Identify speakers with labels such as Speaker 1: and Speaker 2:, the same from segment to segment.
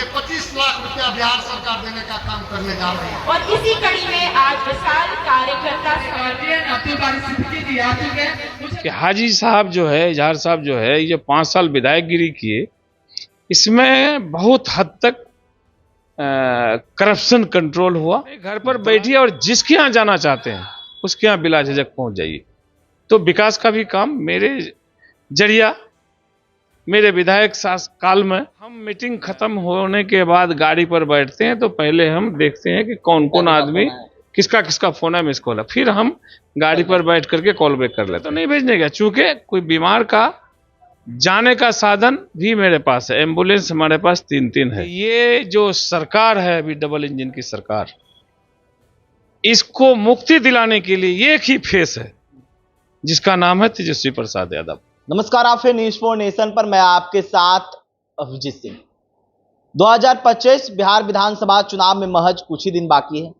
Speaker 1: के 25 लाख रुपया बिहार सरकार देने का काम करने जा रही है।
Speaker 2: और इसी कड़ी में आज विशाल कार्यकर्ता
Speaker 3: कि हाजी साहब जो है, इजहार साहब जो है, ये 5 साल विधायकगिरी किए, इसमें बहुत हद तक करप्शन कंट्रोल हुआ। घर पर बैठिए और जिसके यहाँ जाना चाहते हैं उसके यहाँ बिला झिझक पहुंच जाइए। तो विकास का भी काम मेरे जरिया, मेरे विधायक काल में, हम मीटिंग खत्म होने के बाद गाड़ी पर बैठते हैं तो पहले हम देखते हैं कि कौन कौन आदमी, किसका किसका फोन है, मिस कॉल है, फिर हम गाड़ी पर बैठ करके कॉल बैक कर लेते। तो नहीं भेजने का, चूंकि कोई बीमार का जाने का साधन भी मेरे पास है, एम्बुलेंस हमारे पास 3-3 है। ये जो सरकार है अभी डबल इंजन की सरकार, इसको मुक्ति दिलाने के लिए एक ही फेस है जिसका नाम है तेजस्वी प्रसाद यादव।
Speaker 4: नमस्कार, आप हैं न्यूज़ 4 नेशन पर, मैं आपके साथ अभिजीत सिंह। 2025 बिहार विधानसभा चुनाव में महज कुछ ही दिन बाकी है।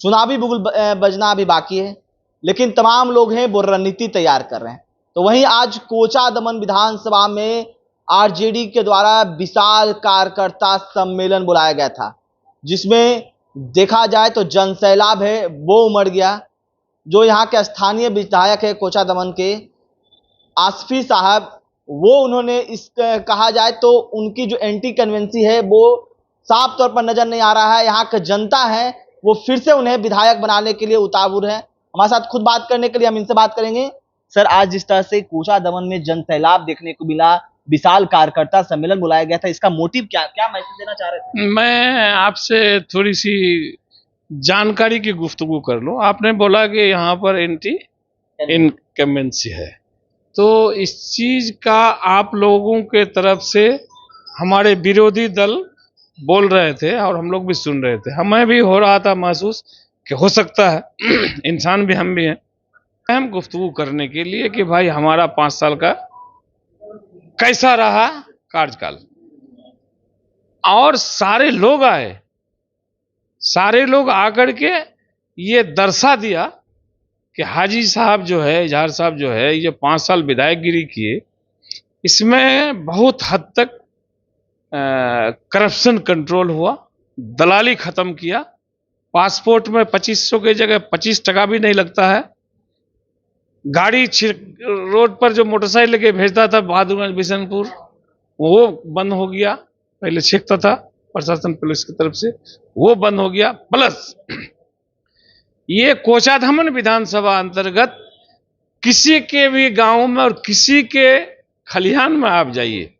Speaker 4: चुनावी बुगुल बजना भी बाकी है, लेकिन तमाम लोग हैं वो रणनीति तैयार कर रहे हैं। तो वहीं आज कोचादमन विधानसभा में आरजेडी के द्वारा विशाल कार्यकर्ता सम्मेलन बुलाया गया था, जिसमें देखा जाए तो जनसैलाब है वो उमड़ गया। जो यहाँ के स्थानीय विधायक है कोचादमन के आसफी साहब, वो उन्होंने इस कहा जाए तो उनकी जो एंटी कन्वेंसी है वो साफ तौर पर नजर नहीं आ रहा है। यहाँ की जनता है वो फिर से उन्हें विधायक बनाने के लिए उतावुर है। हमारे साथ खुद बात करने के लिए हम इनसे बात करेंगे। सर, आज जिस तरह से कोचादमन में जनसैलाब देखने को मिला, विशाल कार्यकर्ता सम्मेलन बुलाया गया था, इसका मोटिव क्या मैसेज देना चाह रहे थे?
Speaker 3: मैं आपसे थोड़ी सी जानकारी की गुफ्तगू कर लूं। आपने बोला कि यहाँ पर एंटी इनकम्बेंसी है, तो इस चीज का आप लोगों के तरफ से हमारे विरोधी दल बोल रहे थे और हम लोग भी सुन रहे थे। हमें भी हो रहा था महसूस कि हो सकता है इंसान भी हम भी हैं। हम गुफ्तगू करने के लिए कि भाई हमारा 5 साल का कैसा रहा कार्यकाल, और सारे लोग आए, सारे लोग आकर के ये दर्शा दिया कि हाजी साहब जो है, इजहार साहब जो है, ये 5 साल विधायकगिरी किए, इसमें बहुत हद तक करप्शन कंट्रोल हुआ, दलाली खत्म किया। पासपोर्ट में 2500 की जगह 25 टका भी नहीं लगता है। गाड़ी रोड पर जो मोटरसाइकिल लेके भेजता था बहादुरगंज बिशनपुर, वो बंद हो गया। पहले छेकता था प्रशासन पुलिस की तरफ से, वो बंद हो गया। प्लस ये कोचादमन विधानसभा अंतर्गत किसी के भी गांव में और किसी के खलिहान में आप जाइए,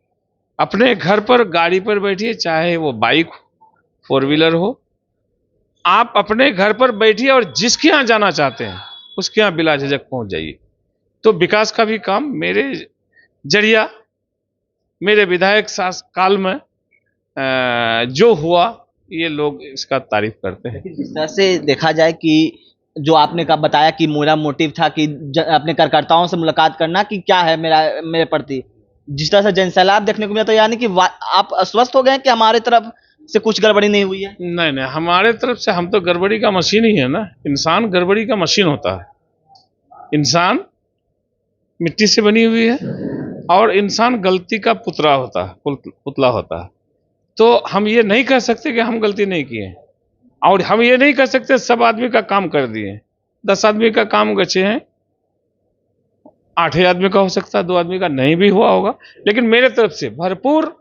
Speaker 3: अपने घर पर गाड़ी पर बैठिए, चाहे वो बाइक हो, 4 व्हीलर हो, आप अपने घर पर बैठिए और जिसके यहाँ जाना चाहते हैं उसके यहाँ बिला झिझक पहुंच जाइए। तो विकास का भी काम मेरे जरिया, मेरे विधायक काल में जो हुआ, ये लोग इसका तारीफ करते हैं।
Speaker 4: जिस तरह से देखा जाए कि जो आपने का बताया कि मेरा मोटिव था कि अपने कार्यकर्ताओं से मुलाकात करना, कि क्या है मेरे प्रति, जिस तरह से जनसैलाब देखने को मिला, तो यानी कि आप आश्वस्त हो गए कि हमारे तरफ से कुछ गड़बड़ी नहीं हुई है?
Speaker 3: नहीं, हमारे तरफ से हम तो गड़बड़ी का मशीन ही है ना। इंसान गड़बड़ी का मशीन होता है। इंसान मिट्टी से बनी हुई है और इंसान गलती का पुतला होता है। तो हम ये नहीं कह सकते कि हम गलती नहीं किए, और हम ये नहीं कह सकते सब आदमी का काम कर दिए। 10 आदमी का काम गचे हैं, 8 आदमी का हो सकता है, 2 आदमी का नहीं भी हुआ होगा, लेकिन मेरे तरफ से भरपूर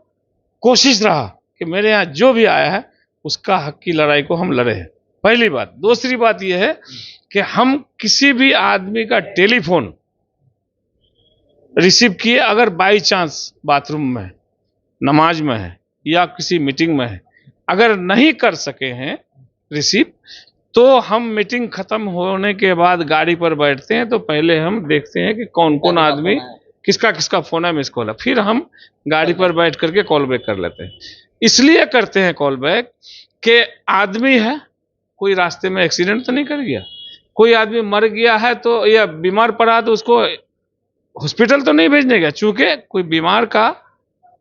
Speaker 3: कोशिश रहा कि मेरे यहाँ जो भी आया है उसका हक की लड़ाई को हम लड़े हैं। पहली बात। दूसरी बात यह है कि हम किसी भी आदमी का टेलीफोन रिसीव किए, अगर बाई चांस बाथरूम में है, नमाज में है या किसी मीटिंग में है, अगर नहीं कर सके हैं रिसीव, तो हम मीटिंग खत्म होने के बाद गाड़ी पर बैठते हैं तो पहले हम देखते हैं कि कौन कौन आदमी, किसका किसका फोन है, मिस कॉल है, फिर हम गाड़ी पर बैठ करके कॉल बैक कर लेते हैं। इसलिए करते हैं कॉल बैक कि आदमी है, कोई रास्ते में एक्सीडेंट तो नहीं कर गया, कोई आदमी मर गया है तो या बीमार पड़ा तो उसको हॉस्पिटल तो नहीं भेजने का, चूंकि कोई बीमार का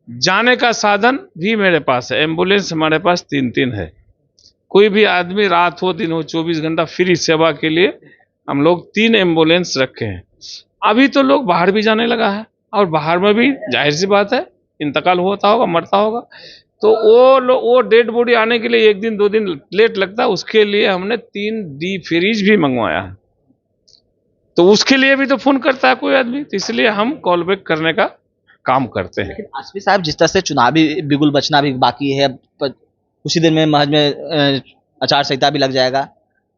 Speaker 3: जाने का साधन भी मेरे पास है, एम्बुलेंस हमारे पास 3-3 है। कोई भी आदमी रात हो दिन हो 24 घंटा फ्री सेवा के लिए हम लोग 3 एम्बुलेंस रखे हैं। अभी तो लोग बाहर भी जाने लगा है, और बाहर में भी जाहिर सी बात है इंतकाल होता होगा, मरता होगा, तो वो डेड बॉडी आने के लिए 1 दिन 2 दिन लेट लगता है, उसके लिए हमने 3 डी फ्रीज भी मंगवाया है। तो उसके लिए भी तो फोन करता है कोई आदमी, तो इसलिए हम कॉल बैक करने का काम करते हैं।
Speaker 4: लेकिन आसफी साहब, जिस तरह से चुनावी बिगुल बचना भी बाकी है, कुछ ही दिन में महज में आचार संहिता भी लग जाएगा,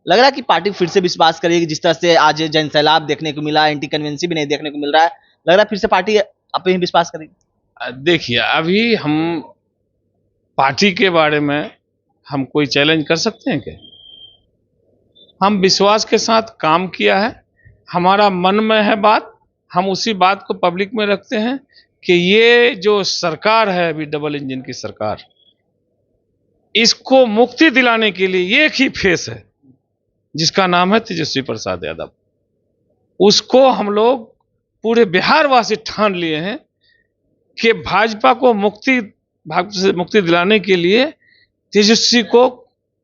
Speaker 4: लग रहा है कि पार्टी फिर से विश्वास करेगी? जिस तरह से आज जन सैलाब देखने को मिला, एंटी कन्वेंसी भी नहीं देखने को मिल रहा है, लग रहा है फिर से पार्टी अपने ही विश्वास करेगी?
Speaker 3: देखिए, अभी हम पार्टी के बारे में हम कोई चैलेंज कर सकते हैं क्या? हम विश्वास के साथ काम किया है, हमारा मन में है बात, हम उसी बात को पब्लिक में रखते हैं कि ये जो सरकार है अभी डबल इंजन की सरकार, इसको मुक्ति दिलाने के लिए एक ही फेस है जिसका नाम है तेजस्वी प्रसाद यादव। उसको हम लोग पूरे बिहार वासी ठान लिए हैं कि भाजपा को मुक्ति दिलाने के लिए तेजस्वी को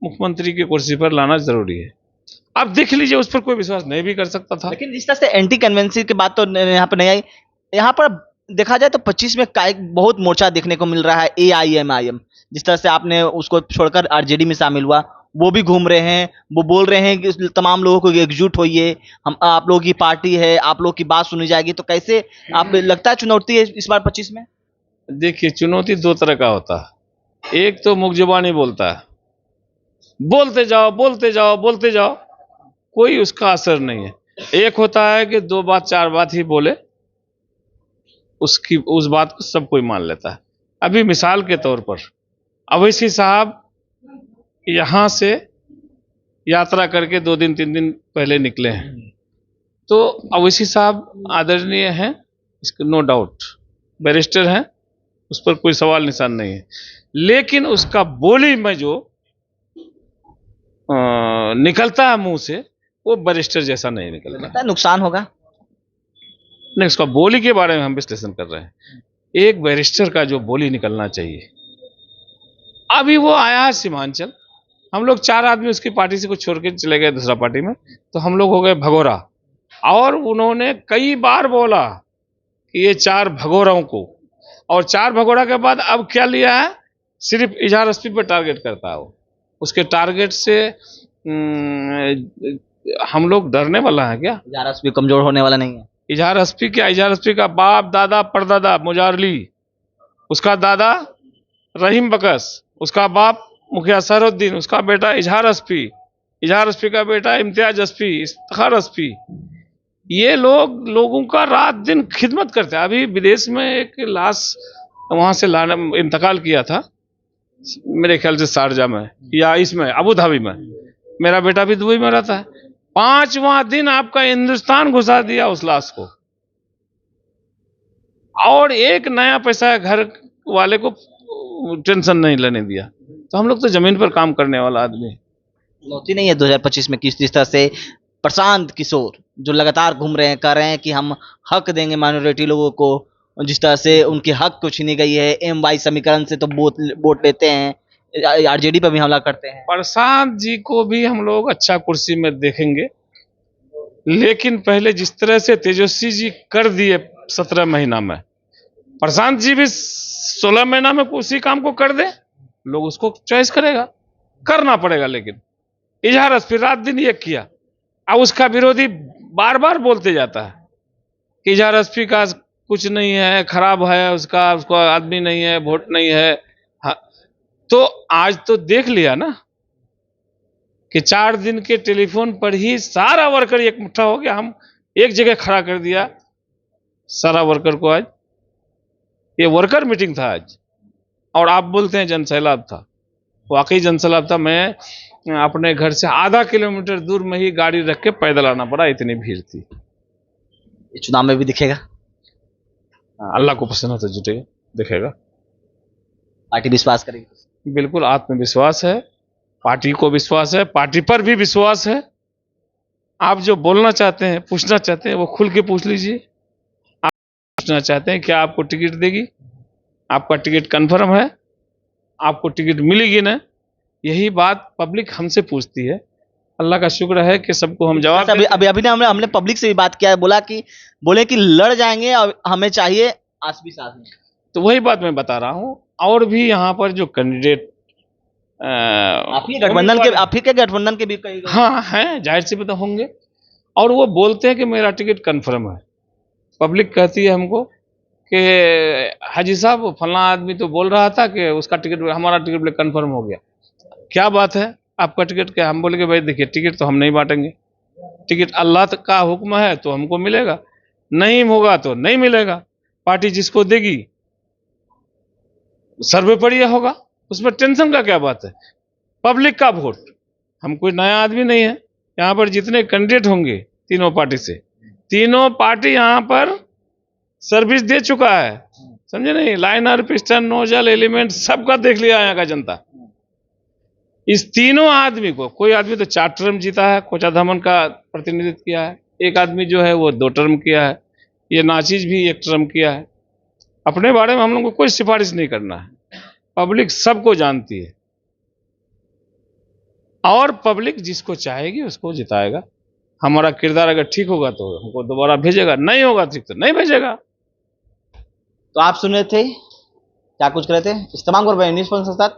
Speaker 3: मुख्यमंत्री की कुर्सी पर लाना जरूरी है। अब देख लीजिए, उस पर कोई विश्वास नहीं भी कर सकता था।
Speaker 4: लेकिन जिस तरह से एंटी कन्वेंसी की बात तो यहाँ पर नहीं आई, यहाँ पर देखा जाए तो 25 में बहुत मोर्चा देखने को मिल रहा है। AIMIM, जिस तरह से आपने उसको छोड़कर RJD में शामिल हुआ, वो भी घूम रहे हैं, वो बोल रहे हैं कि तमाम लोगों को एकजुट होइए, हम आप लोगों की पार्टी है, आप लोगों की बात सुनी जाएगी। तो कैसे आप लगता है चुनौती है इस बार 25 में?
Speaker 3: देखिए, चुनौती 2 तरह का होता है। एक तो मुख जुबानी बोलता है, बोलते जाओ बोलते जाओ बोलते जाओ, कोई उसका असर नहीं है। एक होता है कि 2 बात 4 बात ही बोले, उस बात को सब कोई मान लेता है। अभी मिसाल के तौर पर अवैसी साहब यहां से यात्रा करके 2 दिन 3 दिन पहले निकले हैं, तो अवैसी साहब आदरणीय हैं, इसको नो डाउट, बैरिस्टर हैं, उस पर कोई सवाल निशान नहीं है। लेकिन उसका बोली में जो निकलता है मुंह से, वो बैरिस्टर जैसा नहीं निकलता।
Speaker 4: नुकसान होगा
Speaker 3: नहीं, उसका बोली के बारे में हम विश्लेषण कर रहे हैं। एक बैरिस्टर का जो बोली निकलना चाहिए, अभी वो आया है सीमांचल, हम लोग 4 आदमी उसकी पार्टी से कुछ छोड़ के चले गए दूसरा पार्टी में, तो हम लोग हो गए भगोरा। और उन्होंने कई बार बोला कि ये 4 भगोरों को, और 4 भगोड़ा के बाद अब क्या लिया है, सिर्फ इजहार एसपी पर टारगेट करता है वो। उसके टारगेट से हम लोग डरने वाला है क्या?
Speaker 4: इजहार एसपी कमजोर होने वाला नहीं है।
Speaker 3: इजहार एसपी क्या, इजहार एसपी का बाप दादा परदादा मुजारली, उसका दादा रहीम बकस, उसका बाप मुखिया सरउद्दीन, उसका बेटा इजहार एसपी का बेटा इम्तियाज एसपी, इफ्तिखार एसपी। ये लोगों का रात दिन खिदमत करते हैं। अभी विदेश में एक लाश वहां से लाने इंतकाल किया था, मेरे ख्याल से शारजा में या इसमें अबू धाबी में। मेरा बेटा भी दुबई में रहता है। 5वां दिन आपका हिंदुस्तान घुसा दिया उस लाश को, और एक नया पैसा घर वाले को टेंशन नहीं लेने दिया। तो हम लोग तो जमीन पर काम करने वाला आदमी है।
Speaker 4: चुनौती नहीं है 2025 में किस तरह से प्रशांत किशोर जो लगातार घूम रहे हैं, कह रहे हैं कि हम हक देंगे माइनॉरिटी लोगों को, जिस तरह से उनके हक को छीनी गई है, MY समीकरण से तो वोट लेते हैं, RJD पर भी हमला करते हैं।
Speaker 3: प्रशांत जी को भी हम लोग अच्छा कुर्सी में देखेंगे, लेकिन पहले जिस तरह से तेजस्वी जी कर दिए 17 महीना में, प्रशांत जी भी 16 महीना में उसी काम को कर दे, लोग उसको चॉइस करेगा, करना पड़ेगा। लेकिन इजहार फिर रात दिन ये किया, अब उसका विरोधी बार बार बोलते जाता है कि इजहार एसपी का कुछ नहीं है, खराब है, उसको आदमी नहीं है, वोट नहीं है। हाँ, तो आज तो देख लिया ना कि 4 दिन के टेलीफोन पर ही सारा वर्कर एक मुट्ठा हो गया, हम एक जगह खड़ा कर दिया सारा वर्कर को। आज ये वर्कर मीटिंग था आज, और आप बोलते हैं जनसैलाब था, वाकई जनसैलाब था। मैं अपने घर से आधा किलोमीटर दूर में ही गाड़ी रख के पैदल आना पड़ा, इतनी भीड़ थी।
Speaker 4: ये चुनाव में भी दिखेगा,
Speaker 3: अल्लाह को पसंद है तो जुटेगा, दिखेगा।
Speaker 4: पार्टी विश्वास करेगी?
Speaker 3: बिल्कुल आत्मविश्वास है, पार्टी को विश्वास है, पार्टी पर भी विश्वास है। आप जो बोलना चाहते हैं, पूछना चाहते हैं, वो खुल के पूछ लीजिए। आप पूछना चाहते हैं क्या आपको टिकट देगी, आपका टिकट कंफर्म है, आपको टिकट मिलेगी ना, यही बात पब्लिक हमसे पूछती है। अल्लाह का शुक्र है कि सबको हम जवाब
Speaker 4: अभी हमने पब्लिक से भी बात किया है, बोले कि लड़ जाएंगे और हमें चाहिए आसफी साहब।
Speaker 3: तो वही बात मैं बता रहा हूँ और भी यहाँ पर जो कैंडिडेट
Speaker 4: आप ही के गठबंधन के भी कई
Speaker 3: हाँ हैं, जाहिर सी बात होंगे, और वो बोलते हैं कि मेरा टिकट कंफर्म है। पब्लिक कहती है हमको कि हाजी साहब फला आदमी तो बोल रहा था कि उसका टिकट, हमारा टिकट कंफर्म हो गया। क्या बात है, आपका टिकट क्या? हम बोले कि भाई देखिए, टिकट तो हम नहीं बांटेंगे, टिकट अल्लाह तक का हुक्म है तो हमको मिलेगा, नहीं होगा तो नहीं मिलेगा। पार्टी जिसको देगी सर्वे पर यह होगा, उसमें टेंशन का क्या बात है? पब्लिक का वोट, हम कोई नया आदमी नहीं है। यहाँ पर जितने कैंडिडेट होंगे तीनों पार्टी से, तीनों पार्टी यहाँ पर सर्विस दे चुका है, समझे नहीं? लाइनर, पिस्टन, नोजल, एलिमेंट सबका देख लिया यहाँ का जनता। इस तीनों आदमी को, कोई आदमी तो 4 टर्म जीता है, कोचा धमन का प्रतिनिधित्व किया है, एक आदमी जो है वो 2 टर्म किया है, ये नाचीज भी 1 टर्म किया है। अपने बारे में हम लोग को कोई सिफारिश नहीं करना है, पब्लिक सबको जानती है, और पब्लिक जिसको चाहेगी उसको जिताएगा। हमारा किरदार अगर ठीक होगा तो हमको दोबारा भेजेगा, नहीं होगा ठीक तो नहीं भेजेगा।
Speaker 4: तो आप सुन रहे थे क्या कुछ कर रहे थे इस तमाम को न्यूज़ के साथ।